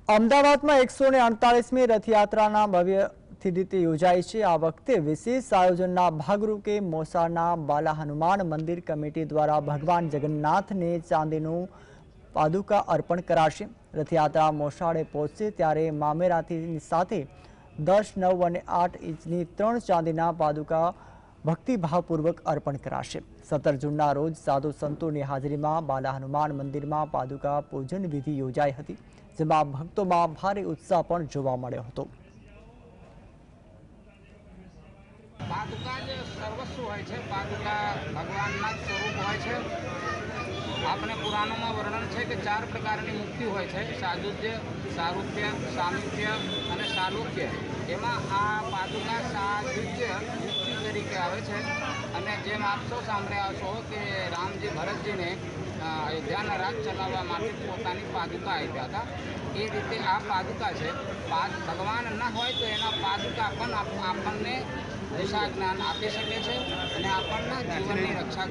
અમદાવાદમાં 148મી રથયાત્રાના ભવ્યથી રીતે યોજાઈ છે। આ વખતે વિશેષ આયોજનના ભાગરૂપે મોસાળના બાલા હનુમાન મંદિર કમિટી દ્વારા ભગવાન જગન્નાથને ચાંદીનું પાદુકા અર્પણ કરાશે। રથયાત્રા મોસાળે પહોંચશે ત્યારે મામેરાની સાથે 10, 9 અને 8 ઇંચની 3 ચાંદીના પાદુકા ભક્તિભાવપૂર્વક અર્પણ કરાશે। 17 જૂનના રોજ સાધુ સંતોની હાજરીમાં બાલા હનુમાન મંદિરમાં પાદુકા પૂજન વિધિ યોજાઈ હતી, જેમાં ભક્તોમાં ભારે ઉત્સાહ પણ જોવા મળ્યો હતો। पादुका जो सर्वस्व होय छे, पादुका भगवानना स्वरूप होय छे। आपने पुराणों में वर्णन है कि 4 प्रकारनी मुक्ति होय छे, सायुज्य, सारूप्य, सामीप्य अने सालोक्य। एमां आ पादुका सायुज्य मुक्ति तरीके आवे छे। अने जेम आप सौ सांभळ्या हशो कि रामजी भरतजीने अयोध्याना राज चलाववा माटे पोतानी पादुका आप्या हता, ए रीते आ पादुका छे। भगवान न होय तो एना पादुका पण आपणने दिशा ज्ञान आपी शके छे अने आपणना जीवननी रक्षा